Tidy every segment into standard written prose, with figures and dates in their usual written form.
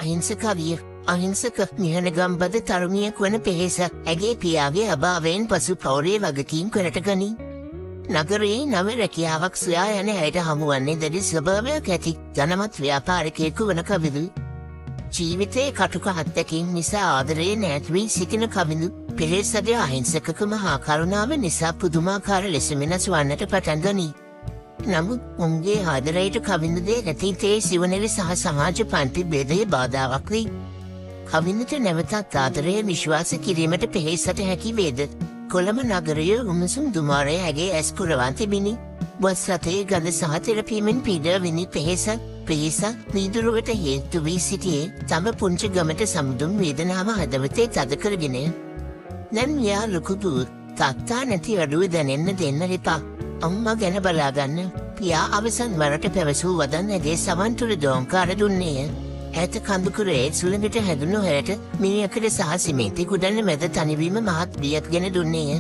අහිංසකවිය අහිංසක නිහනගම්බද තරුණියක් වන පෙහෙස ඇගේ පියාගේ අභාවයෙන් පසු පවුලේ වගකීම් කරට ගනී. නගරයේ නව රැකියාවක් සොයා යන ඇයට හමුවන්නේ දැඩි ස්වභාවයක් ඇති ජනමත් ව්‍යාපාරිකයෙකු වන කවිදු. ජීවිතයේ කටුක අත්දැකීම් නිසා ආදරයේ නැත් වී සිටින කවිදු පෙහෙසගේ අහිංසකකම හා කරුණාව නිසා පුදුමාකාර ලෙස වෙනස් වන්නට පටන් ගනී. නමුත් උන්ගේ ආදරයට කවිඳුදේ ඇතිතේ සිවනෙලි සහ සමාජ පන්ති බේදය බාධාවක් වී. කවිඳට නැවතත් ආදරය විශ්වාස කිරීමට පෙහෙසට හැකි වේද. කොළඹ නගරය උණුසුම් දුමාරය ඇගේ ඇස් පුරවන් තිබිණි. බස් රථයේ ගඳ සහ තෙරපීමෙන් පීඩා විඳි පෙහෙසත් වීදුරුවට හේතු වී සිටියේ තම පුංචි ගමට සමුදුම් වේදනාව හදවතේ තද කරගෙන. දැන් මෙයා ලොකුදු තාත්තා නැති අඩුව දැනෙන්න දෙන්න එපා. අම්මා ගැන බලාගන්න. පියා අවසන් වරට පැවසූ වදන් ඇගේ සවන්තුර දෝංකාර දුන්නේය. ඇත කඳුකුරේ සුළඟට හැදුණු හැට මිනියකට සහ සිමෙන්ති කුඩන්න මැද තනිවීම මහත් බියක් ගෙන දුන්නේය.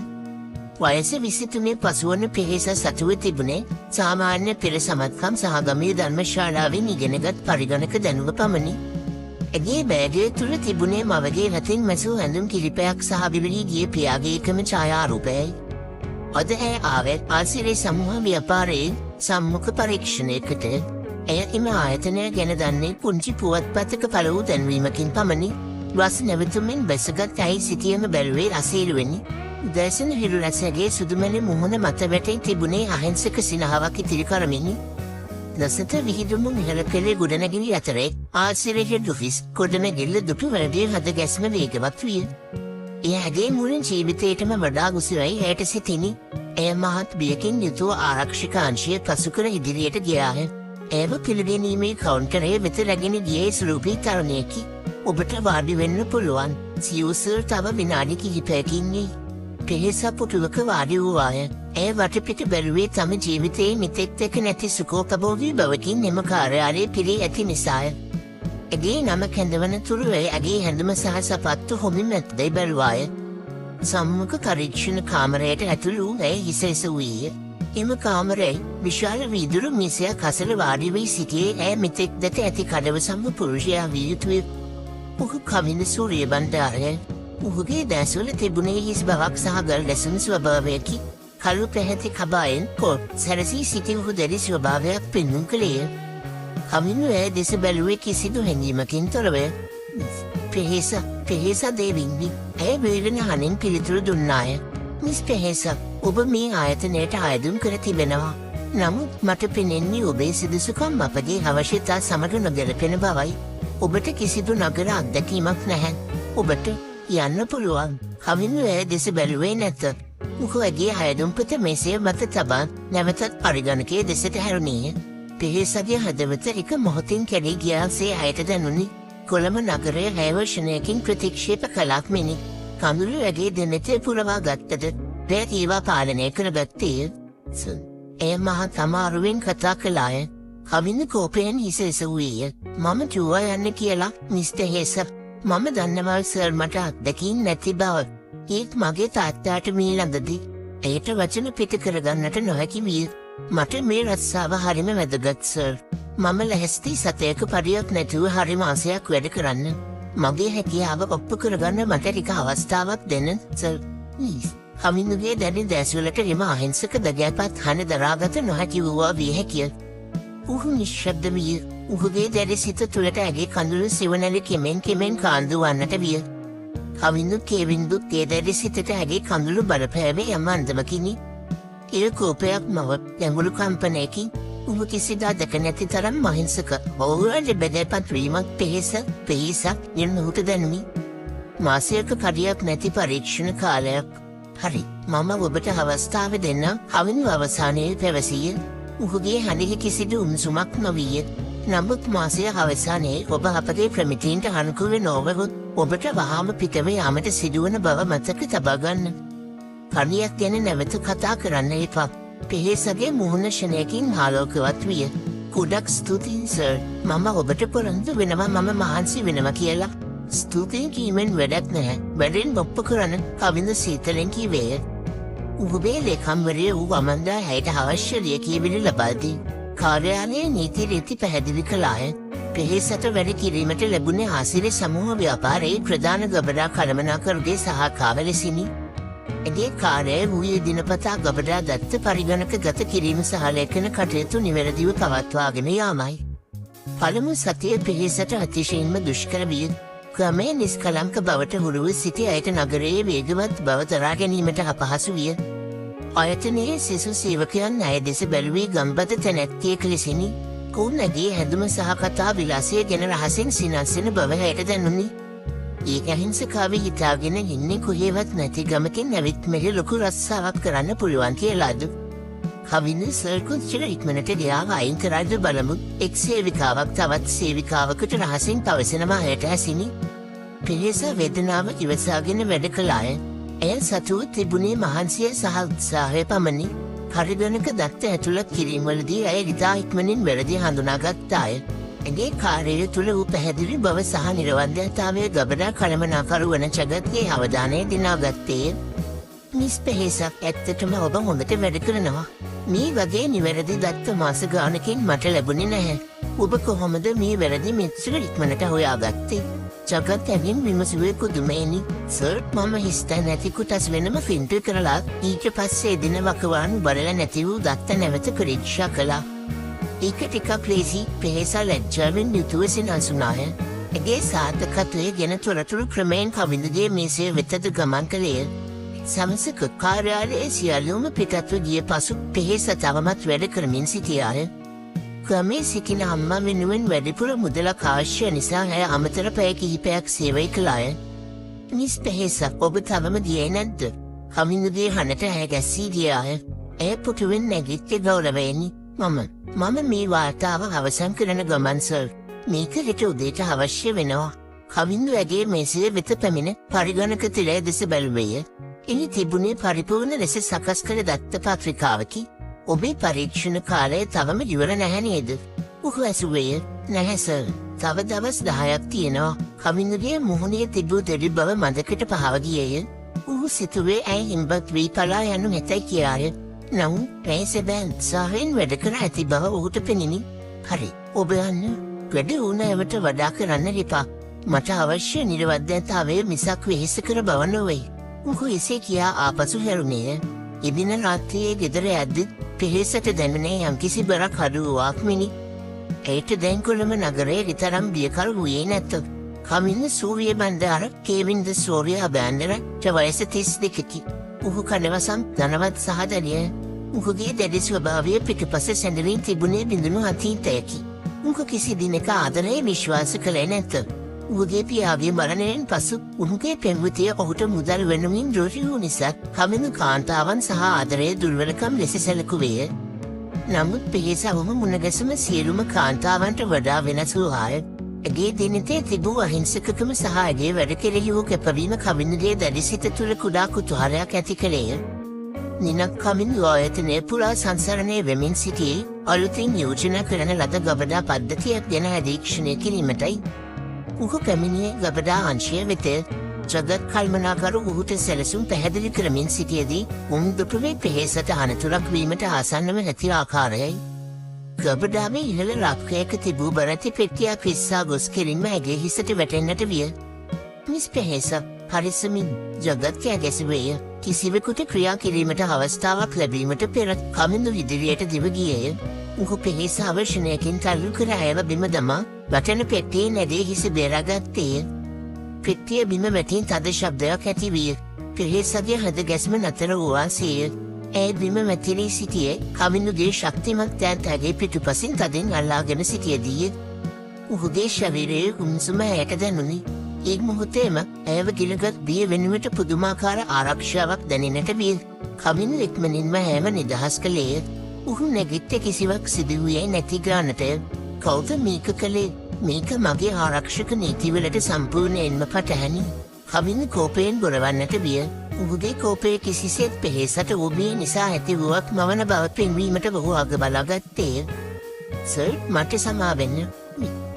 වයස 23 පසුවන පෙහෙස සතුව තිබුණේ සාමාන්‍ය පෙර සමත්කම් සහ ගමේ ධර්මශාලාවෙන් ඉගෙනගත් පරිගණක දැනුම පමණි. ඇගේ බෑගය තුළ තිබුණේ මවගේ රතින් මැසූ ඇඳුම් කිරිපයක් සහ බිබිලී ගිය පියාගේ එකම ඡායාරූපයයි. අද ඇය ආවේ ආසිරේ සමූහ ව්‍යාපාරයේ සම්මුඛ පරීක්ෂණයකට. ඇය එම ආයතනය ගැන දන්නේ පුංචි පුවත්පතක පළ වූ දැන්වීමකින් පමණි. බස් නැවතුමින් බැසගත් ඇයි සිටියම බැලුවේ අසීරුවෙනි. උදෑසන හිරු රැසගේ සුදුමැලි මුහුණ මත වැටී තිබුණේ අහිංසක සිනහාවක් ඉතිරි කරමිනි. දසත විහිදුමු නිහල පෙළේ ගොඩනැගිලි අතරේ ආසිරේ දුෆිස් ගොඩනැගිල්ල දුටු වැඩිය හද ගැස්ම වේගවත් විය. එය ඇගේ මුලින් ජීවිතයටම වඩා ගුසුවයි ඇයට සිතිනි. එය මහත් බියකින් යුතුව ආරක්ෂක අංශය පසු කර ඉදිරියට ගියාහ. ඇව පිළිගැනීමේ කවුන්ටරේ වෙත රැගෙන ගියේ ස්වරූපී තරුණයෙකි. ඔබට වාඩි වෙන්න පුළුවන්. සියුසර් තව විනාඩි කිහිපයකින් පෙහෙස පුටුවක වාඩි වූවාය. ඇය වටපිට බැලුවේ තම ජීවිතයේ මෙතෙක් නැති සුඛෝපභෝගී බවකින් එම කාර්යාලයේ පිරී ඇති නිසාය. ඇගේ නම කැඳවන තුරු ඇගේ හැඳුම සහ සපත්තු හොමින් ඇත්දැයි බැලුවාය. සම්මුඛ පරීක්ෂණ කාමරයට ඇතුළු වූ ඇය හිස එසවුවේය. එම කාමරයේ විශාල වීදුරු මිසයක් අසල වාඩි වී සිටියේ ඇය මෙතෙක් දැක ඇති කඩවසම්ම පුරුෂයා විය යුතුය. ඔහු කවිඳ සූරිය බණ්ඩාරය. ඔහුගේ දැස්වල තිබුණේ හිස් බවක් සහ ගල් ගැසුණු ස්වභාවයකි. කළු පැහැති කබායෙන් කොට් සැරසී සිටි ඔහු දැඩි ස්වභාවයක් පෙන්නුම් කළේය. කවිඳ ඇය දෙස බැලුවේ කිසිදු හැඟීමකින් තොරව. පෙහෙස දේවින්දි. ඇය වේදන හනින් පිළිතුරු දුන්නාය. මිස් පෙහෙස, ඔබ මේ ආයතනයට අයදුම් කර තිබෙනවා. නමුත් මට පෙනෙන්නේ ඔබේ සිදුසුකම් අපගේ අවශ්‍යතා සමග නොගැලපෙන බවයි. ඔබට කිසිදු නගර අත්දැකීමක් නැහැ. ඔබට යන්න පුළුවන්. කවිඳ ඇය දෙස බැලුවේ නැත. ඔහු ඇගේ අයදුම්පත මෙසේ මත තබා නැවතත් පරිගණකයේ දෙසට හැරුණේය. පෙහෙසගේ හදවත එක මොහොතින් කැඩී ගියාසේ ඇයට දැනුනි. කොළඹ නගරය හැවර්ෂණයකින් ප්‍රතික්ෂේප කළක් මෙනි. කඳුළු ඇගේ දෙනෙතේ පුරවා ගත්තද දැත් ඒවා පාලනය කරගත්තේය. එය මහත් අමාරුවෙන් කතා කළාය. කවිඳ කෝපයෙන් හිස එසවුවේය. මම ජුවා යන්න කියලා මිස්ටර් හේස. මම දන්නවා සර් මට අත්දැකීම් නැති බව. ඒත් මගේ තාත්තාට මේ ළඟදී ඇයට වචන පිට කරගන්නට නොහැකි විය. මට මේ රස්සාව හරිම වැදගත් සර්. මම ලැහැස්ති සතයක පඩියක් නැතුව හරි මාසයක් වැඩ කරන්න. මගේ හැකියාව ඔප්පු කරගන්න මට ටික අවස්ථාවක් දෙන්න සර්. කවිඳුගේ දැඩි දැස්වලට එම අහිංසක දගැපත් හන දරාගත නොහැකි වූවා විය හැකිය. ඔහු නිශ්ශබ්ද විය. ඔහුගේ දැඩි සිත තුළට ඇගේ කඳුළු සිවනැලි කෙමෙන් කාන්දු වන්නට විය. කවිඳු කෙවින්දුගේ දැඩි සිතට ඇගේ කඳුළු බලපෑවේ යම් අන්දමකිනි. එය කෝපයක් මව ගැඹුරු කම්පනයකින් ඔහු කිසිදා දැක නැති තරම් අහිංසක ඔහුට බෙදපත් වීමක් පෙහෙසක් යන ඔහුට දැනුනි. මාසයක කඩියක් නැති පරීක්ෂණ කාලයක්. හරි, මම ඔබට අවස්ථාව දෙන්නම්. කවිඳු අවසානයේ පැවසිය. ඔහුගේ හඬෙහි කිසිදු උණුසුමක් නොවිය. නමුත් මාසය අවසානයේ ඔබ අපගේ ප්‍රමිතීන්ට අනුකූල නොවහොත් ඔබට වහාම පිටව යාමට සිදුවන බව මතක තබා ගන්න. කණියක් ගැන නැවත කතා කරන්න එපා. පෙහෙසගේ මුහුණ ෂණයකින් ආලෝකවත් විය. ගොඩක් ස්තුතියි සර්. මම ඔබට පොරොන්දු වෙනවා මම මහන්සි වෙනවා කියලා. ස්තුතියි කීමෙන් වැඩක් නැහැ. වැඩෙන් ඔප්පු කරන්න කවිඳ සීතලෙන් කීවේය. ඔබේ ලේකම්වරය වූ අමන්දා ඇයට අවශ්‍ය ලියකියවිලි ලබා දී කාර්යාලයේ නීති රීති පැහැදිලි කළාය. පෙහෙසට වැඩි කිරීමට ලැබුණේ ආසිරි සමූහ ව්‍යාපාරයේ ප්‍රධාන ගබඩා කළමනාකරුගේ සහකාව ලෙසිනි. ඇගේ කාර්යය වූයේ දිනපතා ගබඩා දත්ත පරිගණක ගත කිරීම සහ ලේඛන කටයුතු නිවැරදිව පවත්වාගෙන යාමයි. පළමු සතියේ පෙහෙසට අතිශයින්ම දුෂ්කර විය. ක්‍රමයෙන් නිස්කලංක බවට හුරුව සිටි අයට නගරයේ වේගවත් බව දරා ගැනීමට අපහසු විය. ආයතනයේ සිසු සේවකයන් අය දෙස බැලුවේ ගම්බද තැනැත්තියෙක් ලෙසිනි. ඔවුන් ඇගේ හැඳුම සහ කතා විලාසය ගැන රහසින් සිනස්සෙන බව හැයට දැනුනි. ඒ අහිංසකාවේ හිතාගෙන ඉන්නේ කොහේවත් නැති ගමකින් ඇවිත් මෙහි ලොකු රස්සාවක් කරන්න පුළුවන් කියලාද. කවින සර්කුච්චර ඉක්මනට ගියාව අයින් කරයිද බලමු. එක් සේවිකාවක් තවත් සේවිකාවකට රහසින් පවසනවා හැයට ඇසිනි. පෙහෙසා වේදනාව ඉවසාගෙන වැඩ කළාය. ඇය සතුව තිබුණේ මහන්සිය සහ උත්සාහය පමණි. පරිගණක දත්ත ඇතුළත් කිරීමවලදී ඇය ඉතා ඉක්මනින් වැරදි හඳුනාගත්තාය. ඇගේ කාර්යය තුළ වූ පැහැදිලි බව සහ නිර්වන්ධයතාවය ගබඩා කළමනාකරු වන ජගත්ගේ අවධානය දිනාගත්තේය. මිස් පෙහෙසක් ඇත්තටම ඔබ හොඳට වැඩ කරනවා. මේ වගේ නිවැරදි දත්ත මාස ගානකින් මට ලැබුණේ නැහැ. ඔබ කොහොමද මේ වැරදි මෙච්චර ඉක්මනට හොයාගත්තේ? ජගත් ඇවින් විමසුවේ කුදුමේනි. සර් මම හිස්තැන් නැති කුටස් වෙනම ෆිල්ටර් කරලා ඊට පස්සේ දින වකවානු බලලා නැති වූ දත්ත නැවත පරීක්ෂා කළා. ඒක ටිකක් ලේසි. පෙහෙසා ලැජ්ජාවෙන් යුතුව සිනාසුනාය. ඇගේ සාර්ථකත්වය ගැන තොරතුරු ක්‍රමයෙන් කවිඳගේ මේසය වෙතද ගමන් කළේය. සමසක කාර්යාලයේ සියල්ලුම පිටත්ව ගිය පසු පෙහෙස තවමත් වැඩ කරමින් සිටියාය. ක්‍රමේ සිටින අම්මා වෙනුවෙන් වැඩිපුර මුදලක් අවශ්‍ය නිසා ඇය අමතර පැය කිහිපයක් සේවය කළාය. මිස් පෙහෙසක් ඔබ තවම ගියේ නැද්ද? කවිඳගේ හනට ඇය ගැස්සී ගියාය. ඇය පුටුවෙන් නැගිට්ටේ ගෞරවයෙනි. මම මේ වාර්තාව අවසන් කරන ගමන් සර්. මේක හෙට උදේට අවශ්‍ය වෙනවා. කවිඳු ඇගේ මේසය වෙත පැමිණ පරිගණක තිරය දෙස බැලුවේය. එහි තිබුණේ පරිපූර්ණ ලෙස සකස් කළ දත්ත පත්‍රිකාවකි. ඔබේ පරීක්ෂණ කාලය තවම ඉවර නැහැ නේද? ඔහු ඇසුවේය. නැහැ සර්. තව දවස් 10ක් තියෙනවා. කවිඳුගේ මුහුණේ තිබූ දැඩි බව මදකට පහව ගියේය. ඔහු සිතුවේ ඇය හිම්බත් වී පලා යනු නැතයි කියාය. නමුත් ඇය සැබෑ උත්සාහයෙන් වැඩ කර ඇති බව ඔහුට පෙනිනි. හරි. ඔබ යන්න. වැඩ ඕන ඇවට වඩා කරන්න එපා. මට අවශ්‍ය නිර්වද්‍යතාවය මිසක් වෙහෙසකර බව නොවේ. ඔහු එසේ කියා ආපසු හැරුණේය. එදින රාත්‍රියේ ගෙදර යද්දිත් පෙහෙසට දැනුනේ යම්කිසි බරක් අඩු වූවක් මිනි. ඇයට දැන් කොළඹ නගරයේ විතරම් බියකරු වූයේ නැත. කමින්න සූරිය බණ්ඩාර කේවින්ද සෝරිය අබෑන්ඩර වයස 32කි. ඔහු කඩවසම් ධනවත් සහ දැඩිය. ඔහුගේ දැඩි ස්වභාවය පිටුපස සැඳලින් තිබුණේ බිඳුණු අතීතයකි. ඔහු කිසි දිනක ආදරය විශ්වාස කළේ නැත. ඔහුගේ පියාගේ මරණයෙන් පසු ඔහුගේ පෙම්වතිය ඔහුට මුදල් වෙනුමින් රෝහි වූ නිසා කමිනු කාන්තාවන් සහ ආදරය දුර්වලකම් ලෙස සැලකුවේය. නමුත් පෙහෙසවම මුණගැසුම සියලුම කාන්තාවන්ට වඩා වෙනස් වූවාය. ඇගේ දිනතේ තිබූ අහිංසකකම සහ ඇගේ වැඩ කෙරෙහි වූ කැපවීම කමිනුගේ දැඩි සිත තුළ කුඩා කුතුහලයක් ඇති කළේය. නිනක් කමිනු ආයතනය පුරා සංසරණය වෙමින් සිටියේ අලුතින් යෝජනා කරන ලද ගබඩා පද්ධතියක් ගැන අධීක්ෂණය කිරීමටයි. ඔහු පැමිණියේ ගබඩා අංශය වෙත. ජගත් කල්මනාකරු ඔහුට සැලසුම් පැහැදිලි කරමින් සිටියදී උන් දුටුවේ පෙහෙසට අනතුරක් වීමට ආසන්නව ඇති ආකාරයයි. ගබඩාවේ ඉහළ රාක්කයක තිබූ බරැති පෙට්ටියක් පිස්සා ගොස් කෙලින්ම ඇගේ හිසට වැටෙන්නට විය. මිස් පෙහෙස පරිස්සමින් ජගත් කෑ ගැසුවේය. කිසිවෙකුට ක්‍රියා කිරීමට අවස්ථාවක් ලැබීමට පෙර කමිනු ඉදිරියට දිව ගියේය. ඔහු පෙහෙස අවශ්‍යනයකින් තල්ලු කර ඇයව බිම දමා වටන පෙට්ටියේ නැදේ හිස බේරාගත්තේය. පෙට්ටිය බිම වැටින් තද ශබ්දයක් ඇති විය. පෙහෙසගේ හද ගැස්ම නතර වූවාසේය. ඇය බිම වැතිරී සිටියේ කමිනුගේ ශක්තිමත් ඈත ඇගේ පිටුපසින් තදින් අල්ලාගෙන සිටියදීය. ඔහුගේ ශරීරයේ උණුසුම ඇයට දැනුනි. ඒ මොහොතේම ඇයව ගිලගත් බිය වෙනුවට පුදුමාකාර ආරක්ෂාවක් දැනෙන්නට විය. කමිනු ඉක්මනින්ම ඇයව නිදහස් කළේය. ඔහු නැගිට්ට කිසිවක් සිදුවුයේ නැති ගානටය. කවුද මේක කළේ? මේක මගේ ආරක්ෂක නීතිවලට සම්පූර්ණයෙන්ම පටහැනි. කමිනු කෝපයෙන් බොරවන්නට විය. ඔහුගේ කෝපය කිසිසේත් පෙහෙසට ඔබේ නිසා ඇති වුවක් මවන බව පෙන්වීමට ඔහු අග බලාගත්තේය. සර් මට සමාවෙන්න.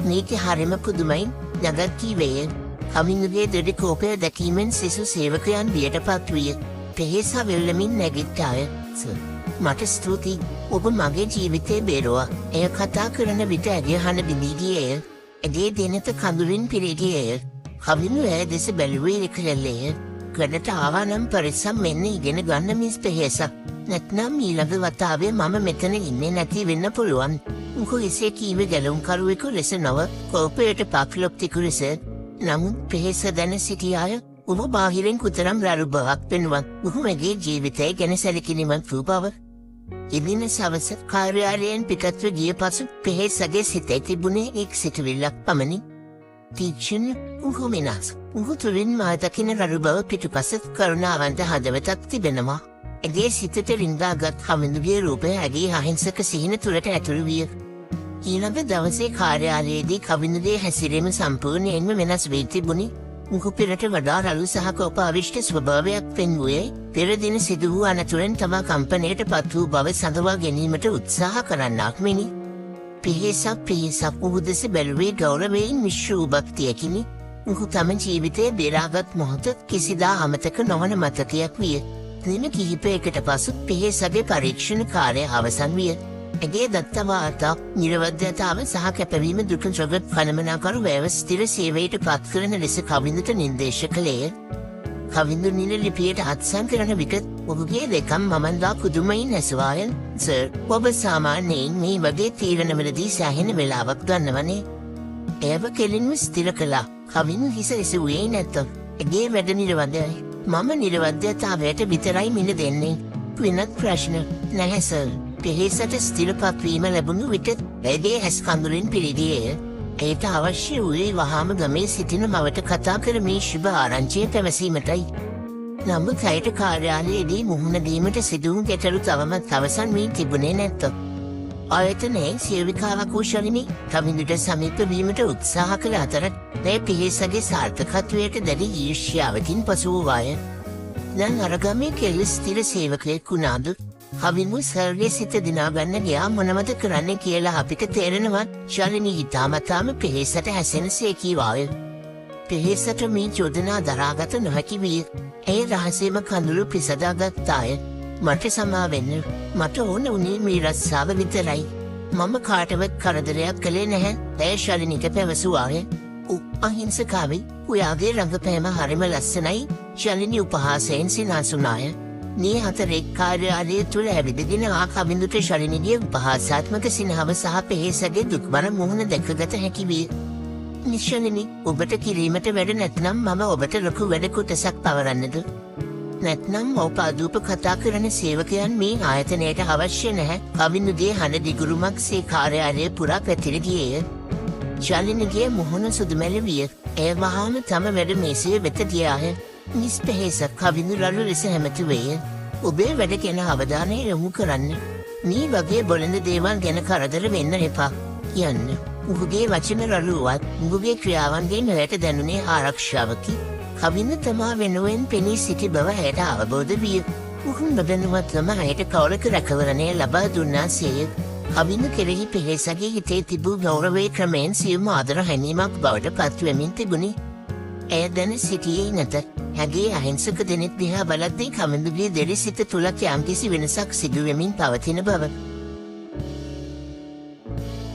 මේක හරිම පුදුමයි. ජගත් කීවේය. කමිනුගේ දෙඩි කෝපය දැකීමෙන් සිසු සේවකයන් බියට පත් විය. පෙහෙස වෙල්ලමින් නැගිට්ටාය. සර් මට ස්තුතියි. ඔබ මගේ ජීවිතේ බේරුවා. එය කතා කරන විට ඇගේ හන බිඳී ගියේය. ඇගේ දෙනත කඳුරින් පිරිගියය. කවිනු ඇය දෙස බැලුවේ එකලෙල්ලේය. ගඩට ආවානම් පරිස්සම් මෙන්න ඉගෙන ගන්න මිස් පෙහෙසක්. නැත්නම් ඊළඟ වතාවේ මම මෙතන ඉන්නේ නැති වෙන්න පුළුවන්. උංකු එසේ කීව ගැලුම්කරුවෙකු ලෙස නොව කෝපයට පක්ලොප්තිකු ලෙස. නමුත් පෙහෙස දැන සිටියාය උම බාහිරෙන් කුතරම් රළු බවක් පෙනුවත් උහුමගේ ජීවිතය ගැන සැලකිලිමත් වූ බව. ඉදින සවස කාර්යාලයෙන් පිටත්ව ගිය පසු පෙහෙසගේ සිතේ තිබුණේ එක් සිතුවිල්ලක් පමණි. තීක්ෂණ උහු මිනස්. උහු තුළින් මාතකින රළු බව පිටුපස කරුණාවන්ත හදවතක් තිබෙනවා. ඇගේ සිතට රින්දාගත් හමිඳුගේ රූපය ඇගේ අහිංසක සිහින තුළට ඇතුළු විය. ඊළඟ දවසේ කාර්යාලයේදී කවිඳුගේ හැසිරීම සම්පූර්ණයෙන්ම වෙනස් වී තිබුණි. මුහු පෙරට වඩා රළු සහ කෝපාවිෂ්ඨ ස්වභාවයක් පෙන්වුවේ පෙර දින සිදු වූ අනතුරෙන් තමා කම්පනයට පත් වූ බව සඳවා ගැනීමට උත්සාහ කරන්නක් මෙනි. පිහිසක් මුහු දෙස බැලුවේ ගෞරවයෙන් මිශ්‍ර වූ භක්තියකිනි. මුහු තම ජීවිතයේ බේරාගත් මොහොත කිසිදා අමතක නොවන මතකයක් විය. දින කිහිපයකට පසු පිහිසගේ පරීක්ෂණ කාර්යය අවසන් විය. ඇගේ දත්තවාර්තා නිරවද්‍යතාව සහ කැපවීම දුක ජොගත් කළමනාකරු ව්‍යවස්ථිර සේවයට පත් කරන ලෙස කවිඳුට නිර්දේශ කළේය. කවිඳු නිල ලිපියට අත්සන් කරන විට ඔහුගේ දෙකම් මමන්දා පුදුමයින් ඇසවායන් සර් ඔබ සාමාන්‍යයෙන් මේ වගේ තීරණවලදී සෑහෙන වෙලාවක් ගන්නවනේ. ඒව කෙලින්ම ස්ථිර කළා. කවිඳු හිස එසවුවේ නැත්ත. ඇගේ වැඩ නිරවද්‍යයි. මම නිරවද්‍යතාවයට විතරයි මිල දෙන්නේ. වෙනත් ප්‍රශ්න නැහැ සර්. පෙහෙසට ස්ථිරපත්වීම ලැබුණු විට ඇගේ හැස් කඳුරින් පිරිදියය. ඒට අවශ්‍ය වූයේ වහාම ගමේ සිටින මවට කතා කරමී ශුභ ආරංචිය පැවසීමටයි. නමුත් ඇයට කාර්යාලයේදී මුහුණදීමට සිදුවූ ගැටලු තවමත් අවසන් වී තිබුණේ නැත්ත. ආයතනයේ සේවිකාවක් වූ ශලිනී කවිඳුට සමීප වීමට උත්සාහ කළ අතර ඇය පෙහෙසගේ සාර්ථකත්වයට දැඩි ඊර්ෂ්‍යාවකින් පසු වූවාය. දැන් අරගමේ කෙල්ල ස්ථිර සේවකයෙක් වුණාද? කවිඳු සර්ගේ සිත දිනාගන්න ගයා මොනවද කරන්න කියලා අපිට තේරෙනවත් ශලිනී හිතාමතාම පෙහෙසට හැසෙන සේකීවාය. පෙහෙසට මේ චෝදනා දරාගත නොහැකි විය. ඇය රහසේම කඳුළු පිසදාගත්තාය. මට සමාවෙන්න. මට ඕන උනේ මේ රස්සාව විතරයි. මම කාටවත් කරදරයක් කළේ නැහැ. ඇය ශලිනීට පැවසුවාය. අහිංසකාවේ ඔයාගේ රඟපෑම හරිම ලස්සනයි. ශලිනී උපහාසයෙන් සිනාසුනාය. මේ අතරේ කාර්යාලය තුළ ඇවිදගෙන කවිඳුට ශලිනීගේ උපහාසාත්මක සිනහව සහ පෙහෙසගේ දුක්බර මුහුණ දැකගත හැකි විය. නිශ්ශලිනී ඔබට කිරීමට වැඩ නැත්නම් මම ඔබට ලොකු වැඩ කොටසක් පවරන්නද? නැත්නම් මව්පාදූප කතා කරන සේවකයන් මේ ආයතනයට අවශ්‍ය නැහැ. කවිඳුගේ හඬ දිගුරුමක් සේ කාර්යාලය පුරා පැතිර ගියේය. ශලිනීගේ මුහුණ සුදුමැල විය. එය වහාම තම වැඩ මේසය වෙත ගියාය. මිස් පෙහෙසක් කවිඳු රළු ලෙස හැමතුවේය. ඔබේ වැඩ ගැන අවධානය යොමු කරන්න. මේ වගේ බොළඳ දේවල් ගැන කරදර වෙන්න එපා. යන්න. උහුගේ වචන රළුවත් උහුගේ ක්‍රියාවන්ගේ නොයට දැනුනේ ආරක්ෂාවකි. කවිඳු තමා වෙනුවෙන් පෙනී සිටි බව ඇයට අවබෝධ විය. උහු නොදැනුවත්වම ඇයට කවුලක රැකවරණය ලබා දුන්නාසේය. කවිඳු කෙරෙහි පෙහෙසගේ හිතේ තිබූ ගෞරවයේ ක්‍රමයෙන් සියුම් ආදර හැඟීමක් බවට පත්වෙමින් තිබුණි. ඇය දැන සිටියේ නැත. ඇගේ අහිංසක දෙනෙත් දිහා බලද්දී කවිඳුගේ දෙරි සිත තුලක් යම්කිසි වෙනසක් සිදුවෙමින් පවතින බව.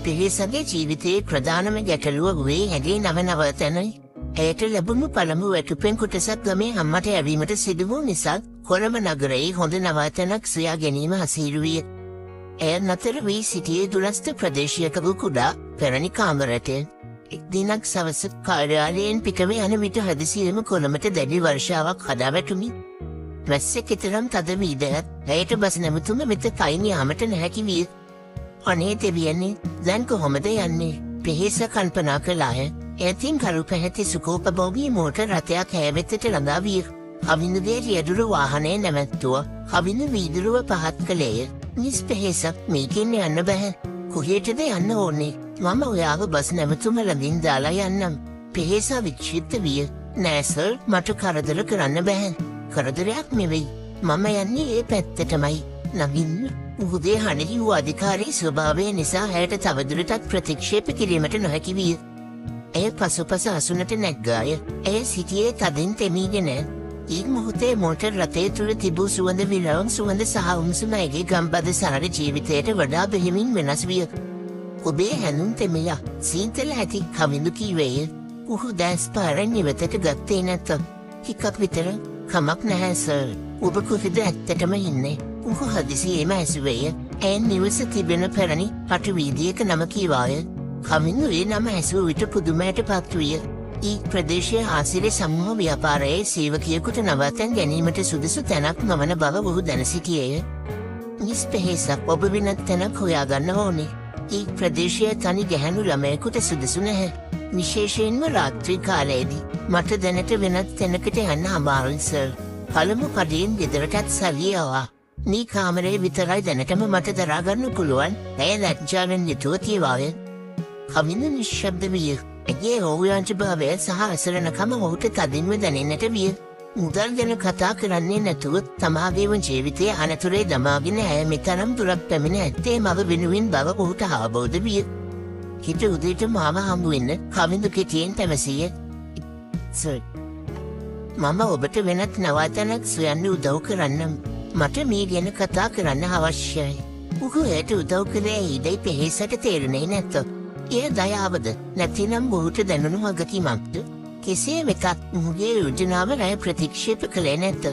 පෙහෙසගේ ජීවිතයේ ප්‍රධානම ගැටලුව වූයේ ඇගේ නව නවතැනයි. ඇයට ලැබුණු පළමු වැටුපෙන් කොටසක් ගමේ අම්මට ඇවීමට සිදු වූ නිසා කොළඹ නගරයේ හොඳ නවතැනක් සොයා ගැනීම අසීරු විය. ඇය නතර වී සිටියේ දුරස්ථ ප්‍රදේශයක වූ කුඩා පැරණි කාමරයක. එක් දිනක් සවස කාර්යාලයෙන් පිටව යන විට හදිසියෙම කොළඹට දැඩි වර්ෂාවක් හදා වැටුණි. වැස්ස කෙතරම් තද වීද ඇයට බස් නැමතුම වෙත පයින් යාමට නොහැකි විය. අනේ දෙවියනේ දැන් කොහොමද යන්නේ? පෙහෙස කල්පනා කළාය. ඇතින් කරු පැහැති සුකෝපභෝගී මෝටර් රථයක් ඇය වෙතට ළඟා විය. කවිඳුගේ රියදුරු වාහනය නැවැත්තුවා. කවිඳු වීදුරුව පහත් කළේය. මිස් පෙහෙසක් මේකෙන් යන්න බැහැ. කොහෙටද යන්න ඕනේ? මම ඔයාව බස් නැවතුම ළඟින් දාලා යන්නම්. පෙහෙසා වික්ෂිප්ත විය. නෑ සර් මට කරදර කරන්න බැහැ. කරදරයක් නෙවෙයි. මම යන්නේ ඒ පැත්තටමයි. නගින්න. උහුගේ හඬහි වූ අධිකාරී ස්වභාවය නිසා ඇයට තවදුරටත් ප්‍රතික්ෂේප කිරීමට නොහැකි විය. ඇය පසුපස අසුනට නැග්ගාය. ඇය සිටියේ තදින් තෙමීගෙන. ඒ මොහොතේ මෝටර් රථය තුළ තිබූ සුවඳ විලවුන් සුවඳ සහ උණුසුම ඇගේ ගම්බද සරල ජීවිතයට වඩා බෙහෙමින් වෙනස් විය. ඔබේ හැඳුම් තෙමයා සීතල ඇති කවිඳු කීවේය. ඔහු දැස් පාරෙන් ඉවතට ගත්තේ නැත. ටිකක් විතර කමක් නැහැ සර්. ඔබ කොහෙද ඇත්තටම ඉන්නේ? ඔහු හදිසියේම ඇසුවේය. ඇන් නිවස තිබෙන පැරණි පටුවීදියක නම කීවාය. කවිඳුගේ නම ඇසුව විට පුදුමයට පත්විය. ඒ ප්‍රදේශයේ ආසිරි සමූහ ව්‍යාපාරයේ සේවකයෙකුට නවතැන් ගැනීමට සුදුසු තැනක් නොවන බව ඔහු දැන සිටියේය. මිස් පෙහෙසක් ඔබ වෙනත් තැනක් හොයාගන්න ඕනේ. ඒ ප්‍රදේශයේ තනි ගැහැණු ළමයෙකුට සුදුසු නැහැ. විශේෂයෙන්ම රාත්‍රී කාලයේදී. මට දැනට වෙනත් තැනකට යන්න අමාරුයි සර්. පළමු පඩියෙන් ගෙදරටත් සල්ලි ආවා. මේ කාමරේ විතරයි දැනටම මට දරාගන්න පුළුවන්. ඇය ලැජ්ජාවෙන් යුතුව කීවාය. කවිඳු නිශ්ශබ්ද විය. ඇගේ ඕව්‍යාංශභාවය සහ අසරණකම ඔහුට තදින්ම දැනෙන්නට විය. මුදල් ගැන කතා කරන්නේ නැතුව තමාගේම ජීවිතය අනතුරේ දමාගෙන ඇය මෙතරම් දුරක් පැමිණ ඇත්තේ මව වෙනුවෙන් බව ඔහුට අවබෝධ විය. හිට උදේට මාව හමුවෙන්න කවිඳු කෙටියෙන් පැවසිය. සර්, මම ඔබට වෙනත් නවාතැනක් සොයන්න උදව් කරන්නම්. මට මේ ගැන කතා කරන්න අවශ්‍යයි. ඔහු එයට උදව් කළේ ඊදයි පෙහෙසට තේරුණේ නැත. එය දයාවද නැතිනම් ඔහුට දැනුණු වගකීමක්ද? කෙසේ වෙතත් ඔහුගේ යෝජනාව ඇය ප්‍රතික්ෂේප කළේ නැත.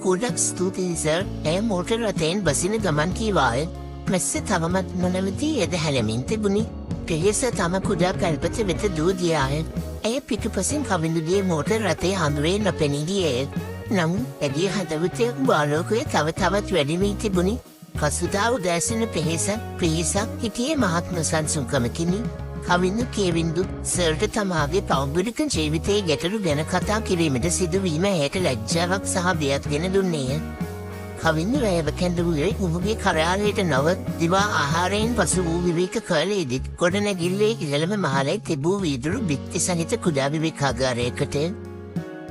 ගොඩක් ස්තුතියි සර්. ඇය මෝටර් රථයෙන් බසින ගමන් කීවාය. ප්‍රෙස්ස තවමත් නොනැවතී එද හැලමින් තිබුණි. පෙහෙස තම කුඩා කල්පත වෙත දූ ගියාය. ඇය පිටුපසින් කවිඳුගේ මෝටර් රථයේ හඳුවේ නොපෙනී ගියේය. නමුත් ඇගේ හදවතේ බාලෝකය තව තවත් වැඩි වී තිබුණි. පසුදා උදෑසන පෙහෙසක් හිටියේ මහත් නොසන්සුන්කමකිනි. කවිඳු කියවිඳු සර්ට තමාගේ පෞද්ගලික ජීවිතයේ ගැටලු ගැන කතා කිරීමට සිදුවීම ඇයට ලැජ්ජාවක් සහ බියක් ගෙන දුන්නේය. කවිඳු ඇයව කැඳවුවේ ඔහුගේ කරයාලයට නොව දිවා ආහාරයෙන් පසු වූ විවේක කාලයේදීත් ගොඩනැගිල්ලේ ඉහළම මහලේ තිබූ වීදුරු බිත්ති සහිත කුඩා විවේකාගාරයකට.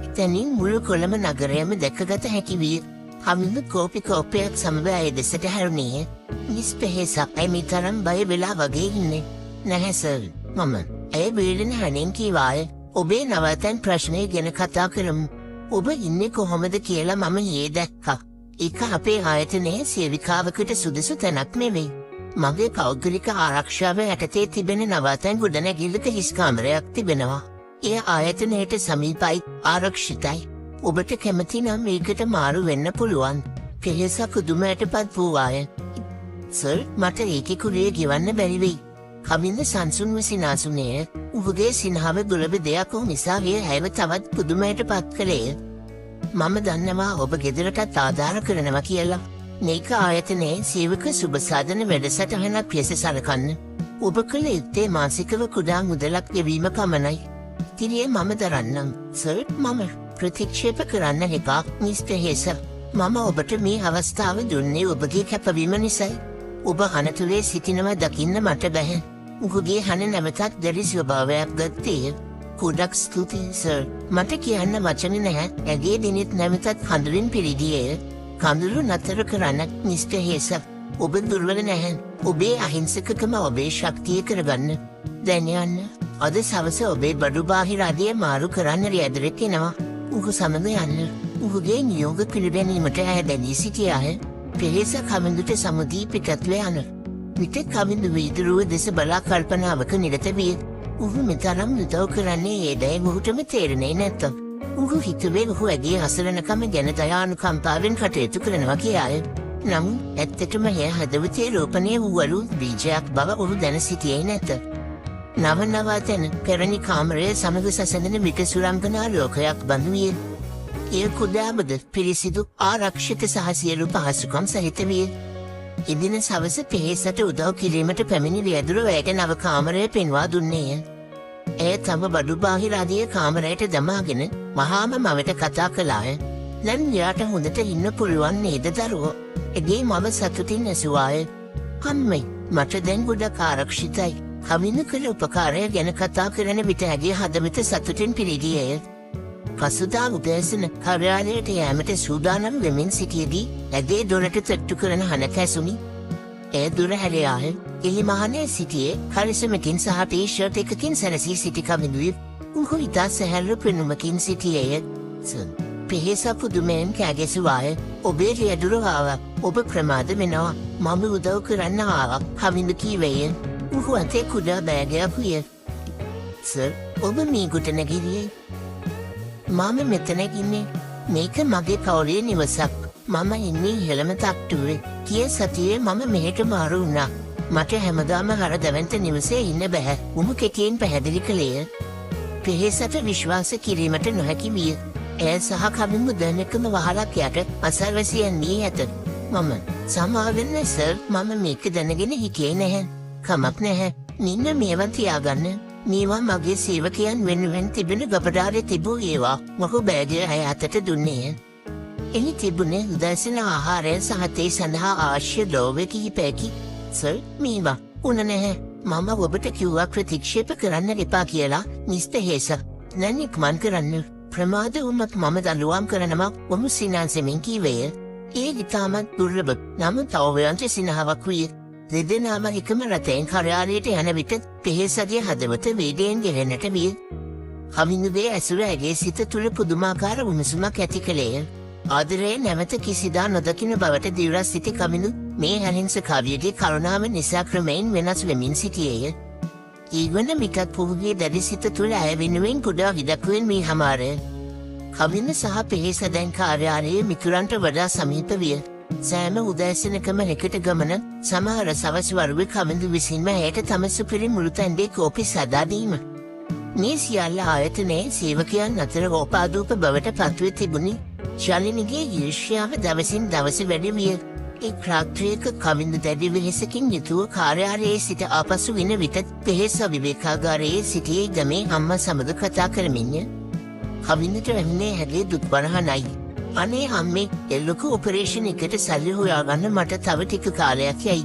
එතැනින් මුළු කොළඹ නගරයම දැකගත හැකි විය. කවිඳු කෝපි කෝපයක් සමග ඇය දෙසට හැරුණේය. මිස් පෙහෙසක් ඇය මේ තරම් බය වෙලා වගේ ඉන්නේ. නැහැ සර්. මම ඇය බේරෙන හැනෙන් කීවාය. ඔබේ නවතැන් ප්‍රශ්නය ගැන කතා කරමු. ඔබ ඉන්නේ කොහොමද කියලා මම ඊයේ දැක්කා. ඒක අපේ ආයතනයේ සේවිකාවකට සුදුසු තැනක් නෙවෙයි. මගේ පෞද්ගලික ආරක්ෂාව යටතේ තිබෙන නවතැන් ගොඩනැගිල්ලක හිස් කාමරයක් තිබෙනවා. එය ආයතනයට සමීපයි, ආරක්ෂිතයි. ඔබට කැමති නම් ඒකට මාරු වෙන්න පුළුවන්. පෙහෙස පුදුමයටපත් වූවාය. සර්, මට ඒකේ කුලිය ගෙවන්න බැරි වෙයි. කවිඳු සංසුන්ව සිනාසුනේය. ඔහුගේ සිනහව දුලබ දෙයක් වූ නිසා එය ඇයව තවත් පුදුමයටපත් කළේය. මම දන්නවා ඔබ ගෙදරටත් ආධාර කරනවා කියලා. මේක ආයතනයේ සේවක සුබසාධන වැඩසටහනක් ලෙස සලකන්න. ඔබ කළ යුත්තේ මාසිකව කුඩා මුදලක් ගෙවීම පමණයි. තිරියේ මම දරන්නම්. සර්, මම ප්‍රතික්ෂේප කරන්න එපා මිස් පෙහෙස. මම ඔබට මේ අවස්ථාව දුන්නේ ඔබගේ කැපවීම නිසයි. ඔබ අනතුරේ සිටිනවා දකින්න මට බැහැ. ඔහුගේ හන නැවතත් දැඩි ස්වභාවයක් ගත්තේය. ගොඩක් ස්තුතියි සර්. මට කියන්න වචන නැහැ. ඇගේ දිනෙත් නැවතත් කඳුලින් පිරිදියේය. කඳුළු නතර කරන්න මිස් පෙහෙස. ඔබ දුර්වල නැහැ. ඔබේ අහිංසකකම ඔබේ ශක්තිය කරගන්න. දැන් යන්න. අද සවස ඔබේ බඩු බාහිර අධිය මාරු කරන්න රියැදරෙක් එනවා. ඔහු සමග යන්න. ඔහුගේ නියෝග පිළිගැනීමට ඇය දැනී සිටියාය. පෙහෙස කවිඳුට සමුදී පිටත්ව යන. විට කවිඳු වීදුරුව දෙස බලා කල්පනාවක නිරත විය. ඔහු මෙතරම් උදව් කරන්නේ ඒ දැයි ඔහුටම තේරුණේ නැත. ඔහු හිතුවේ ඔහු ඇගේ අසරණකම ගැන දයානුකම්පාවෙන් කටයුතු කරනවා කියාය. නමුත් ඇත්තටම එය හදවතේ රෝපණය වූවලු බීජයක් බව ඔහු දැන සිටියේ නැත. නව නවාතැන පැරණි කාමරය සමග සසඳන විට සුරංගනා ලෝකයක් බඳු විය. එය කුඩාබද පිරිසිදු ආරක්ෂිත සහ සියලු පහසුකම් සහිත විය. එදින සවස පෙහෙසට උදව් කිරීමට පැමිණි රියදුර ඇයට නව කාමරය පෙන්වා දුන්නේය. ඇය තම බඩු බාහිර අධිය කාමරයට දමාගෙන මහාම මවට කතා කළාය. දැන් යාට හොඳට ඉන්න පුළුවන් නේද දරුවෝ? එගේ මම සතුටින් ඇසුවාය. අම්මයි, මට දැන් ගොඩක් ආරක්ෂිතයි. කවිඳු කළ උපකාරය ගැන කතා කරන විට ඇගේ හදවත සතුටින් පිරිදියේය. පසුදා උදෑසන කාර්යාලයට යෑමට සූදානම් වෙමින් සිටියදී ඇගේ දොරට තට්ටු කරන හඬ ඇසුණි. එය දුර හැරයාය. එහි මහනේ සිටියේ කලිසමකින් සහ ටී-ෂර්ට් එකකින් සැරසී සිටි කවිඳුයි. ඔහු ඉතා සැහැල්ලු පෙනුමකින් සිටියේය. පෙහෙස පුදුමයෙන් කෑගැසුවාය. ඔබේ රියදුර ආවා. ඔබ ප්‍රමාද වෙනවා. මම උදව් කරන්න ආවා. කවිඳු කීවේය. උහු අතේ කුඩා බෑගයක් විය. සර් ඔබ මේ ගොඩ නැගිරියේ. මම මෙතන ඉන්නේ. මේක මගේ පවුලේ නිවසක්. මම ඉන්නේ ඉහළම තට්ටුවේ. ගිය සතියේ මම මෙහෙට මාරු වුණා. මට හැමදාම අර දැවැන්ත නිවසේ ඉන්න බෑ. උමු කෙටියෙන් පැහැදිලි කළේය. පෙහෙසට විශ්වාස කිරීමට නොහැකි විය. ඇය සහ කවින්ම දැනකම වහලක් යට අසල්වැසියන් වී ඇත. මම සමාවෙන්න සර් මම මේක දැනගෙන හිටියේ නැහැ. කමක් නැහැ. නින්න මේවා තියාගන්න. මේවා මගේ සේවකයන් වෙනුවෙන් තිබෙන ගබඩාරේ තිබූ ඒවා. මොහු බෑගය ඇය අතට දුන්නේය. එහි තිබුණේ උදෑසන ආහාරය සහ තේ සඳහා අවශ්‍ය ලෝභ කිහිපයකි. සර් මේවා උන නැහැ. මම ඔබට කිව්වා ප්‍රතික්ෂේප කරන්න එපා කියලා. මිස්ටර් හේස දැන් ඉක්මන් කරන්න. ප්‍රමාද වුණත් මම දඬුවම් කරනවා ඔහු සිනාසෙමින් කීවේය. ඒ ඉතාමත් දුර්ලභ නම් තවවයන්ට සිනහවක් විය. දෙදෙනාම එකම රථයෙන් කාර්යාලයට යන විට පෙහෙසගේ හදවත වේගයෙන් ගෙවෙන්නට විය. කවිඳුගේ ඇසුර ඇගේ සිත තුළ පුදුමාකාර උණුසුමක් ඇති කළේය. ආදරයේ නැවත කිසිදා නොදකින බවට දිවුරා සිටි කවිඳු මේ අහිංසකාවියගේ කරුණාව නිසා ක්‍රමයෙන් වෙනස් වෙමින් සිටියේය. ඊවන මිකත් පුහුගේ දැඩි සිත තුළ ඇය වෙනුවෙන් කුඩා විදකුවෙන් මේ හමාරය. කවිඳු සහ පෙහෙස දැන් කාර්යාලයේ මිතුරන්ට වඩා සමීප විය. සෑම උදෑසනකම එකට ගමන සමහර සවස් වරුවේ කවිඳු විසින්ම ඇයට තම සුපිරි මුළුතැන්ඩේ කෝපි සදා දීම. මේ සියල්ල ආයතනයේ සේවකයන් අතර ඕපාදූප බවට පත්ව තිබුණි. ශාලිනිගේ ඊර්ෂ්‍යාව දවසින් දවස වැඩි විය. එක් රාත්‍රියක කවිඳු දැඩි වෙහෙසකින් යුතුව කාර්යාලයේ සිට ආපසු වෙන විට පෙහෙස විවේකාගාරයේ සිටියේ ගමේ අම්මා සමග කතා කරමින්ය. කවිඳුට වැහුණේ හැගේ දුක් බරහනයි. අනේ අම්මේ එල්ලොකු ඔපරේෂන් එකට සල්ලි හොයාගන්න මට තව ටික කාලයක් යයි.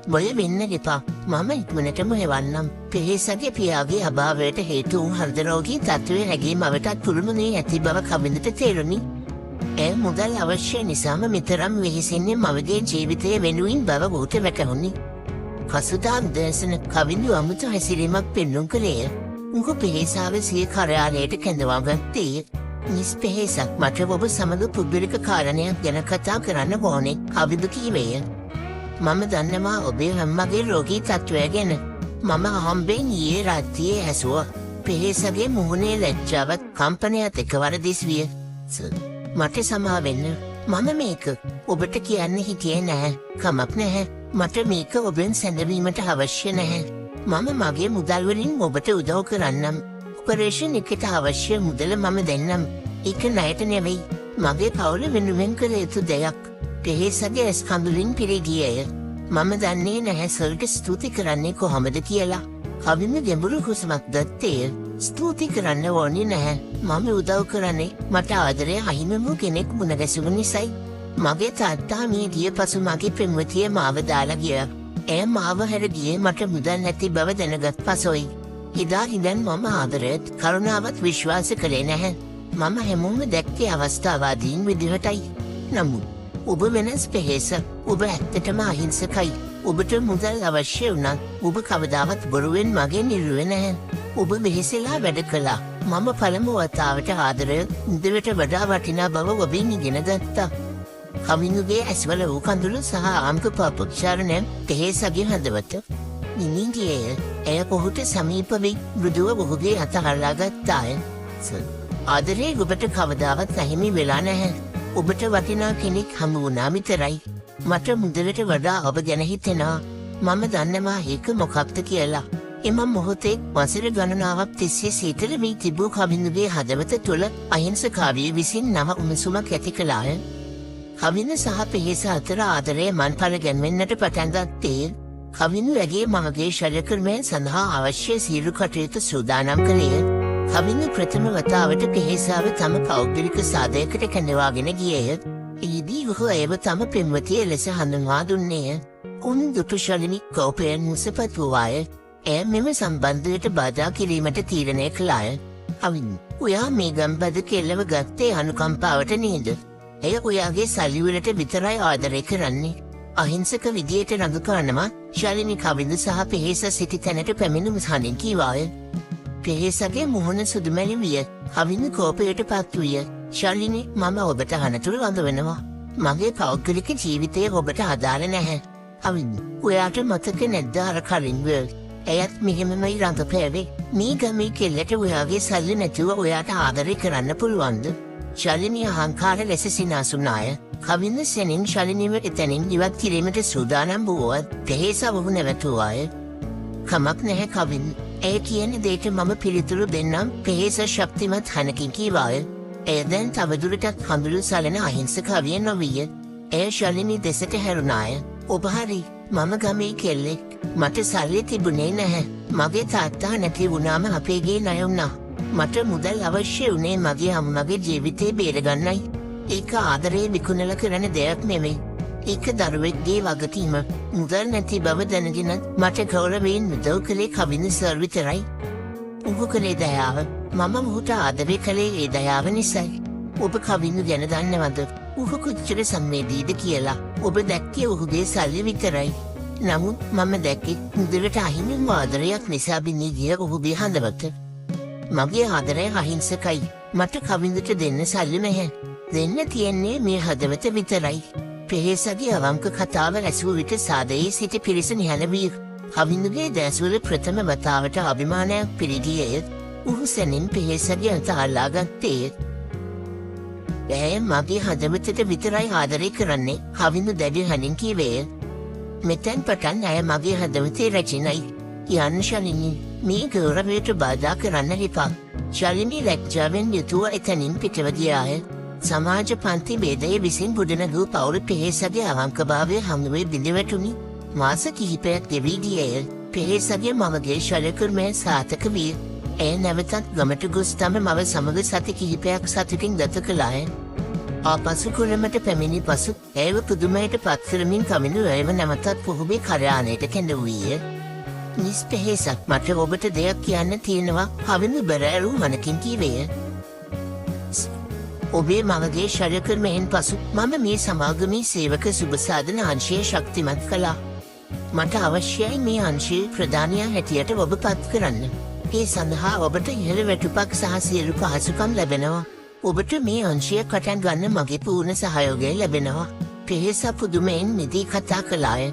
බය වෙන්න එපා. මම ඉක්මනටම එවන්නම්. පෙහෙසගේ පියාගේ අභාවයට හේතු වූ හෘද රෝගී තත්ත්වයේ හැගේ මවටත් පුරුමුනේ ඇති බව කවිඳුට තේරුණි. ඇය මුදල් අවශ්‍ය නිසාම මෙතරම් වෙහෙසෙන්නේ මවගේ ජීවිතය වෙනුවෙන් බව ඔහුට වැටහුණි. පසුදා උදෑසන කවිඳු අමුතු හැසිරීමක් පෙන්නුම් කළේය. උහු පෙහෙසාව සිය කාර්යාලයට කැඳවා ගත්තේය. මිස් පෙහෙසක් මට ඔබ සමග පුද්ගලික කාරණයක් ගැන කතා කරන්න ඕනේ. කවිඳු කීවේය. මම දන්නවා ඔබේ අම්මගේ රෝගී තත්ත්වය ගැන. මම අහම්බෙන් ඊයේ රාත්‍රියේ ඇසුවා. පෙහෙසගේ මුහුණේ ලැජ්ජාවත් කම්පනයත් එකවර දිස්විය. මට සමා වෙන්න. මම මේක ඔබට කියන්න හිටියේ නැහැ. කමක් නැහැ. මට මේක ඔබෙන් සැඳවීමට අවශ්‍ය නැහැ. මම මගේ මුදල් වලින් ඔබට උදව් කරන්නම්. ඔපරේෂන් එකට අවශ්‍ය මුදල මම දෙන්නම්. ඒක ණයට නෙවෙයි. මගේ පවුල වෙනුවෙන් කළ යුතු දෙයක්. පෙහෙසගේ ඇස් කඳුලින් පිරී ගියේය. මම දන්නේ නැහැ සර්ට ස්තුති කරන්නේ කොහොමද කියලා. කවිඳු ගැඹුරු හුස්මක් ගත්තේය. ස්තුති කරන්න ඕනේ නැහැ. මම උදව් කරන්නේ මට ආදරය අහිමි වූ කෙනෙක් මුණ ගැසුණු නිසායි. මගේ තාත්තා මේ ගිය පසු මගේ පෙම්වතිය මාව දාලා ගියා. එය මාව හැර ගියේ මට මුදල් නැති බව දැනගත් පසුයි. එදා ඉඳන් මම ආදරයත් කරුණාවත් විශ්වාස කළේ නැහැ. මම හැමෝම දැක්කේ අවස්ථාවාදීන් විදිහටයි. නමුත් ඔබ වෙනස් පෙහෙස. ඔබ ඇත්තටම අහිංසකයි. ඔබට මුදල් අවශ්‍ය වුණත් ඔබ කවදාවත් බොරුවෙන් මගෙන් ඉල්ලුවේ නැහැ. ඔබ මෙහෙසලා වැඩ කළා. මම පළමු වතාවට ආදරය මුදලට වඩා වටිනා බව ඔබෙන් ඉගෙන ගත්තා. කවිඳුගේ ඇස්වල වූ කඳුළු සහ ආම්ක පාපොච්චාරණය පෙහෙසගේ හදවත නිමින් ගියේය. ඇය ඔහුට සමීප වී මෘදුව ඔහුගේ අත හරලා ගත්තාය. ආදරේ ඔබට කවදාවත් අහිමි වෙලා නැහැ. ඔබට වටිනා කෙනෙක් හමු වුණා විතරයි. මට මුදලට වඩා ඔබ ගැන හිතෙනවා. මම දන්නවා ඒක මොකක්ද කියලා. එම මොහොතේ වසර ගණනාවක් තිස්සේ සීතල වී තිබූ කවිඳුගේ හදවත තුළ අහිංසකාරිය විසින් නව උණුසුමක් ඇති කළාය. කවිඳු සහ පෙහෙස අතර ආදරය මන්පල ගැන්වෙන්නට පටන් ගත්තේ. කවිඳු ඇගේ මගේ ශල්‍යකර්මය සඳහා අවශ්‍ය සියලු කටයුතු සූදානම් කළේය. කවිඳු ප්‍රථම වතාවට පෙහෙසාව තම පෞද්ගලික සාදයකට කැඳවාගෙන ගියේය. එහිදී ඔහු ඇයව තම පෙම්වතිය ලෙස හඳුන්වා දුන්නේය. උන් දුටු ශලිනි කෝපයෙන් මුසපත් වූවාය. ඇය මෙම සම්බන්ධයට බාධා කිරීමට තීරණය කළාය. කවිඳු, ඔයා මේ ගම්බද කෙල්ලව ගත්තේ අනුකම්පාවට නේද? එය ඔයාගේ සල්ලිවලට විතරයි ආදරය කරන්නේ. අහිංසක විදියට රඟපානවා. ශාලිනි කවිඳු සහ පෙහෙස සිටි තැනට පැමිණුම් සනින් කීවාය. පෙහෙසගේ මුහුණ සුදුමැලි විය. කවිඳු කෝපයට පත් විය. ශාලිනි, මම ඔබට අනතුරු වඳවනවා. මගේ පෞද්ගලික ජීවිතය ඔබට අදාළ නැහැ. කවින් ඔයාට මතක නැද්ද අර කලින් වර්ල්ඩ් ඇයත් මෙහෙමමයි රඟපෑවේ. මේ ගමේ කෙල්ලට ඔයාගේ සල්ලි නැතුව ඔයාට ආදරය කරන්න පුළුවන්ද? ශලිනී අහංකාර ලෙස සිනාසුනාය. කවින්ද සෙනින් ශලිනීව එතැනින් ඉවත් කිරීමට සූදානම් වූවත් පෙහෙස ඔහු නැවතුවාය. කමක් නැහැ කවින්. ඇය කියන දේට මම පිළිතුරු දෙන්නම්. පෙහෙස ශක්තිමත් හනකින් කීවාය. ඇය දැන් තවදුරටත් හඳුළු සලන අහිංසක කවිය නොවිය. ඇය ශලිනී දෙසට හැරුණාය. ඔබ හරි. මම ගමේ කෙල්ලෙක්. මට සල්ලි තිබුණේ නැහැ. මගේ තාත්තා නැති වුණාම අපේ ගේ ණය වුණා. මට මුදල් අවශ්‍ය වුණේ මගේ අම්මගේ ජීවිතේ බේරගන්නයි. ඒක ආදරේ විකුණලා කරන දෙයක් නෙමෙයි. ඒක දරුවෙක්ගේ වගකීම. මුදල් නැති බව දැනගෙනත් මට ගෞරවයෙන් උදව් කළේ කවින් සර් විතරයි. ඔහු කළේ දයාව. මම ඔහුට ආදරය කළේ ඒ දයාව නිසායි. ඔබ කවින් ගැන දන්නවද? ඔහු කොච්චර සංවේදීද කියලා. ඔබ දැක්කේ ඔහුගේ සල්ලි විතරයි. නමුත් මම දැක්කේ මුදලට අහිමි ආදරයක් නිසා බිනී ගිය ඔහුගේ හදවත. මගේ ආදරය අහිංසකයි. මට කවින්දට දෙන්න සල්ලි නැහැ. දෙන්න තියෙන්නේ මේ හදවත විතරයි. පෙහෙසගේ අවංක කතාව ඇසූ විට සාදයේ සිටි පිරිස නිහඬ විය. කවින්දගේ දැස්වල ප්‍රථම වතාවට අභිමානයක් පිරිගියේය. ඔහු සැනින් පෙහෙසගේ අත අල්ලා ගත්තේය. ඇය මගේ හදවතට විතරයි ආදරය කරන්නේ. කවින්ද දැඩි හඬින් කීවේය. මෙතැන් පටන් ඇය මගේ හදවතේ රැජිනයි. යන්න ශලිනී. මේ ගෞරවයට බාධා කරන්න එපා. ශලිනී ලැජ්ජාවෙන් යුතුව එතැනින් පිටව ගියාය. සමාජ පන්ති බේදය විසින් බුදනගූ පවුල පෙහෙසගේ අවංකභාවය හමුවේ බිඳවැටුනි. මාස කිහිපයක් ගෙවී ගියේය. පෙහෙසගේ මවගේ ශලකුර්මය සාර්ථක විය. ඇය නැවතත් ගමට ගොස් තම මව සමග සති කිහිපයක් සතුටින් ගත කළාය. ආපසු කුලමට පැමිණි පසු ඇයව පුදුමයට පත්කරමින් කමිනු ඇයව නැවතත් පොහොබේ කරයානයට කැඳවීය. මිස් පෙහෙසක් මට ඔබට දෙයක් කියන්න තියෙනවා. කවිනු බැරෑරූ මනකින් කීවේය. ඔබේ මවගේ ශල්‍යකර්මයෙන් පසු මම මේ සමාගමේ සේවක සුබසාධන අංශය ශක්තිමත් කළා. මට අවශ්‍යයි මේ අංශයේ ප්‍රධානියා හැටියට ඔබ පත් කරන්න. ඒ සඳහා ඔබට ඉහළ වැටුපක් සහ සියලු පහසුකම් ලැබෙනවා. ඔබට මේ අංශය පටන් ගන්න මගේ පූර්ණ සහයෝගය ලැබෙනවා. පෙහෙස පුදුමයෙන් මිදී කතා කළාය.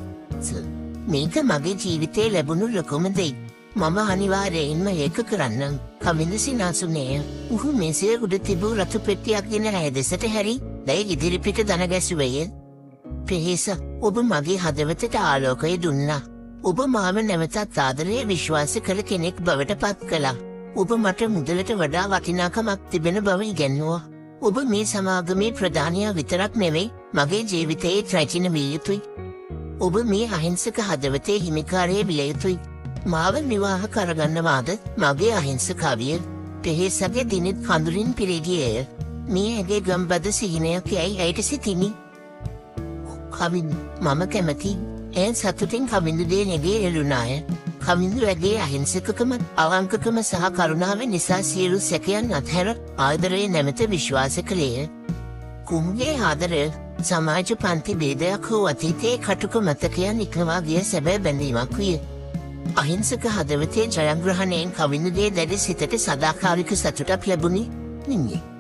මේක මගේ ජීවිතේ ලැබුණු ලොකුම දෙයක්. මම අනිවාර්යයෙන්ම ඒක කරන්නම්. කවින්ද සිනාසුනේය. ඔහු මෙසේ උඩ තිබූ රතු පෙට්ටියක් ගෙන ඇය දෙසට හැරි දැයි ඉදිරිපිට දන ගැසුවේය. පෙහෙස, ඔබ මගේ හදවතට ආලෝකය දුන්නා. ඔබ මාව නැවතත් ආදරය විශ්වාස කළ කෙනෙක් බවට පත් කළා. ඔබ මට මුදලට වඩා වටිනාකමක් තිබෙන බව ඉගැන්වුවා. ඔබ මේ සමාගමේ ප්‍රධානියා විතරක් නෙවෙයි මගේ ජීවිතයේ රැජින විය යුතුයි. ඔබ මේ අහිංසක හදවතේ හිමිකාරය විය යුතුයි. මාව විවාහ කරගන්නවාද? මගේ අහිංසකවිය. පෙහෙසගේ දිනෙත් කඳුරින් පිරෙගියේය. මේ ඇගේ ගම්බද සිහිනයක් යැයි ඇයට සිතිනි. කවින්, මම කැමති. ඇය සතුටින් කවින්දුගේ නැගේ එළුනාය. කවින්දු ඇගේ අහිංසකකම, අවංකකම සහ කරුණාව නිසා සියලු සැකයන් අත්හැර ආදරය නැමැත විශ්වාස කළේය. කුමුගේ ආදරය සමාජ පන්ති බේදයක් හෝ අතීතයේ කටුක මතකයන් ඉක්මවා ගිය සැබෑ බැඳීමක් විය. අහිංසක හදවතේ ජයග්‍රහණයෙන් කවින්දුගේ දැඩි සිතට සදාකාලික සතුටක් ලැබුණි. නින්නේ.